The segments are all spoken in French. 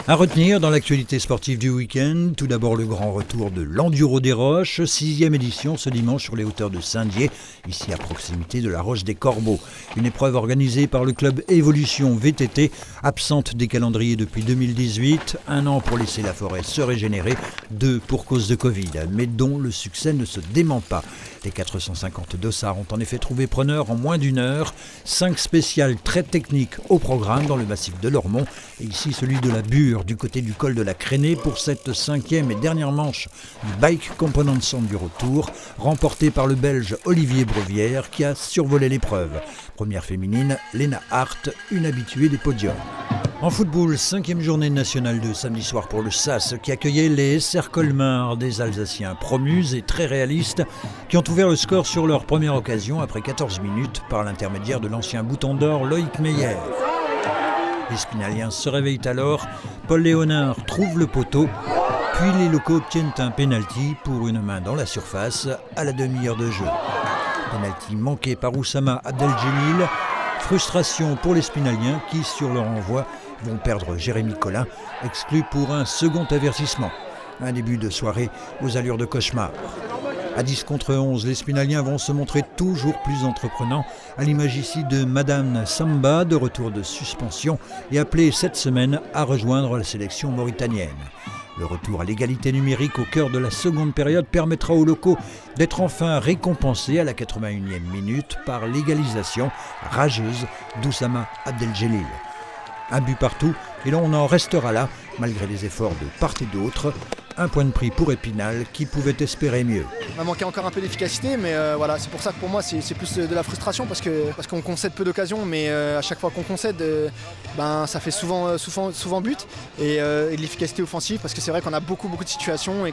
À retenir dans l'actualité sportive du week-end, tout d'abord le grand retour de l'Enduro des Roches, 6e édition ce dimanche sur les hauteurs de Saint-Dié, ici à proximité de la Roche des Corbeaux. Une épreuve organisée par le club Évolution VTT, absente des calendriers depuis 2018, 1 an pour laisser la forêt se régénérer, 2 pour cause de Covid, mais dont le succès ne se dément pas. Les 450 dossards ont en effet trouvé preneur en moins d'une heure, 5 spéciales très techniques au programme dans le massif de l'Ormont, et ici celui de la Bure, du côté du col de la Crénée pour cette 5e et dernière manche du Bike Components Enduro Tour, remportée par le Belge Olivier Brevière qui a survolé l'épreuve. Première féminine, Léna Hart, une habituée des podiums. En football, 5e journée nationale de samedi soir pour le SAS qui accueillait les SR Colmar, des Alsaciens promus et très réalistes qui ont ouvert le score sur leur première occasion après 14 minutes par l'intermédiaire de l'ancien bouton d'or Loïc Meyer. Les Spinaliens se réveillent alors, Paul Léonard trouve le poteau, puis les locaux obtiennent un pénalty pour une main dans la surface à la demi-heure de jeu. Pénalty manqué par Oussama Abdeljelil, frustration pour les Spinaliens qui, sur leur envoi, vont perdre Jérémy Collin, exclu pour un second avertissement. Un début de soirée aux allures de cauchemar. À 10 contre 11, les Spinaliens vont se montrer toujours plus entreprenants, à l'image ici de Madame Samba, de retour de suspension, et appelée cette semaine à rejoindre la sélection mauritanienne. Le retour à l'égalité numérique au cœur de la seconde période permettra aux locaux d'être enfin récompensés à la 81e minute par l'égalisation rageuse d'Oussama Abdeljelil. Un but partout, et là on en restera là, malgré les efforts de part et d'autre. Un point de prix pour Épinal qui pouvait espérer mieux. On a manqué encore un peu d'efficacité, mais voilà, c'est pour ça que pour moi c'est plus de la frustration parce qu'on concède peu d'occasions, mais à chaque fois qu'on concède, ça fait souvent but et de l'efficacité offensive parce que c'est vrai qu'on a beaucoup de situations et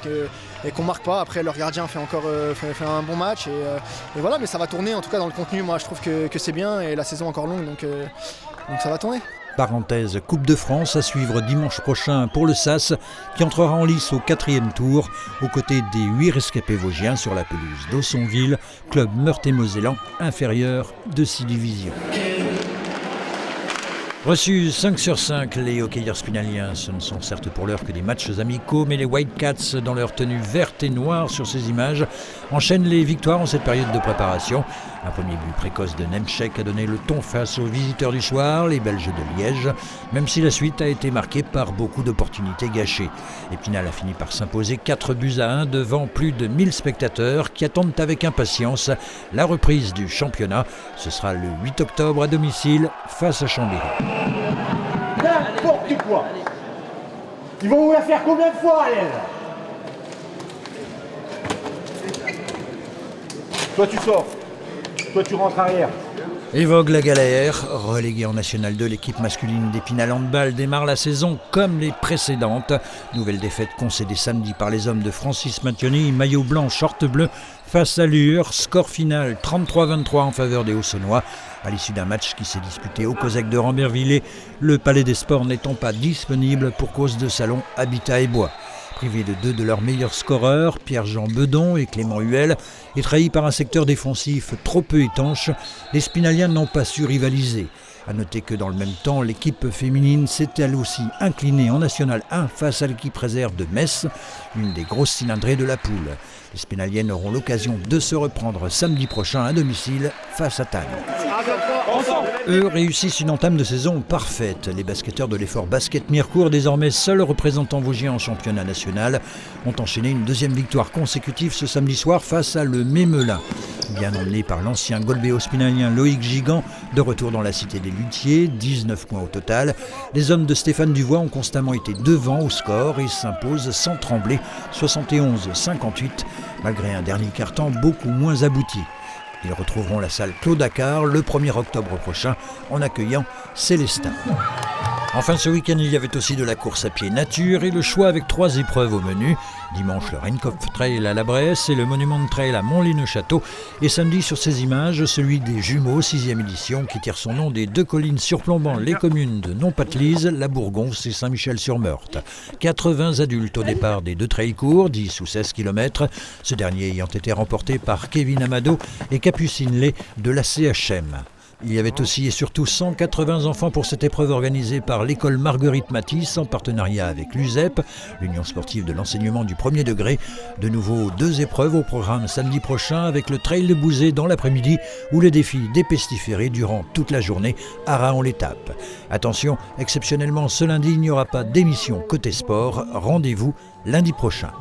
qu'on marque pas. Après leur gardien fait encore fait un bon match et voilà, mais ça va tourner en tout cas dans le contenu. Moi je trouve que c'est bien et la saison est encore longue donc ça va tourner. Parenthèse Coupe de France à suivre dimanche prochain pour le SAS qui entrera en lice au 4e tour aux côtés des 8 rescapés vosgiens sur la pelouse d'Aussonville, club meurthe-et-mosellan inférieur de 6 divisions. Reçus 5 sur 5, les hockeyeurs spinaliens, ce ne sont certes pour l'heure que des matchs amicaux, mais les Whitecats, dans leur tenue verte et noire sur ces images, enchaînent les victoires en cette période de préparation. Un premier but précoce de Nemchek a donné le ton face aux visiteurs du soir, les Belges de Liège, même si la suite a été marquée par beaucoup d'opportunités gâchées. Épinal a fini par s'imposer 4-1 devant plus de 1000 spectateurs qui attendent avec impatience la reprise du championnat. Ce sera le 8 octobre à domicile face à Chambéry. N'importe quoi. Ils vont vous la faire combien de fois, Alain? Toi tu sors, toi tu rentres arrière. Évoque la galère, reléguée en National 2, l'équipe masculine d'Épinal Handball démarre la saison comme les précédentes. Nouvelle défaite concédée samedi par les hommes de Francis Mattioni, maillot blanc, short bleu, face à Lure, score final 33-23 en faveur des Haussonnois. À l'issue d'un match qui s'est disputé au COSEC de Rambervillers, le Palais des Sports n'étant pas disponible pour cause de salon Habitat et Bois. Privés de 2 de leurs meilleurs scoreurs, Pierre-Jean Bedon et Clément Huel, et trahis par un secteur défensif trop peu étanche, les Spinaliens n'ont pas su rivaliser. A noter que dans le même temps, l'équipe féminine s'est elle aussi inclinée en National 1 face à l'équipe réserve de Metz, une des grosses cylindrées de la poule. Les Spinaliennes auront l'occasion de se reprendre samedi prochain à domicile face à Tannes. Eux réussissent une entame de saison parfaite. Les basketteurs de l'effort Basket Mirecourt, désormais seuls représentants vosgiens en championnat national, ont enchaîné une 2e victoire consécutive ce samedi soir face à le Mémelin. Bien emmené par l'ancien golbéo-spinalien Loïc Gigant, de retour dans la cité des Luthiers, 19 points au total, les hommes de Stéphane Duvois ont constamment été devant au score et s'imposent sans trembler, 71-58, malgré un dernier quart-temps beaucoup moins abouti. Ils retrouveront la salle Claude Accard le 1er octobre prochain en accueillant Célestin. Enfin, ce week-end, il y avait aussi de la course à pied nature et le choix avec 3 épreuves au menu. Dimanche, le Reinkopf Trail à la Bresse et le Monument Trail à Montly-le-Château. Et samedi, sur ces images, celui des Jumeaux, 6e édition, qui tire son nom des 2 collines surplombant les communes de Nompatelise, La Bourgonce et Saint-Michel-sur-Meurthe. 80 adultes au départ des 2 trails courts, 10 ou 16 km, ce dernier ayant été remporté par Kevin Amado et Capucine Lay de la CHM. Il y avait aussi et surtout 180 enfants pour cette épreuve organisée par l'école Marguerite Matisse en partenariat avec l'USEP, l'Union sportive de l'enseignement du premier degré. De nouveau 2 épreuves au programme samedi prochain avec le trail de Bouzé dans l'après-midi ou le défi des pestiférés durant toute la journée à Raon-l'Étape. Attention, exceptionnellement ce lundi il n'y aura pas d'émission côté sport. Rendez-vous lundi prochain.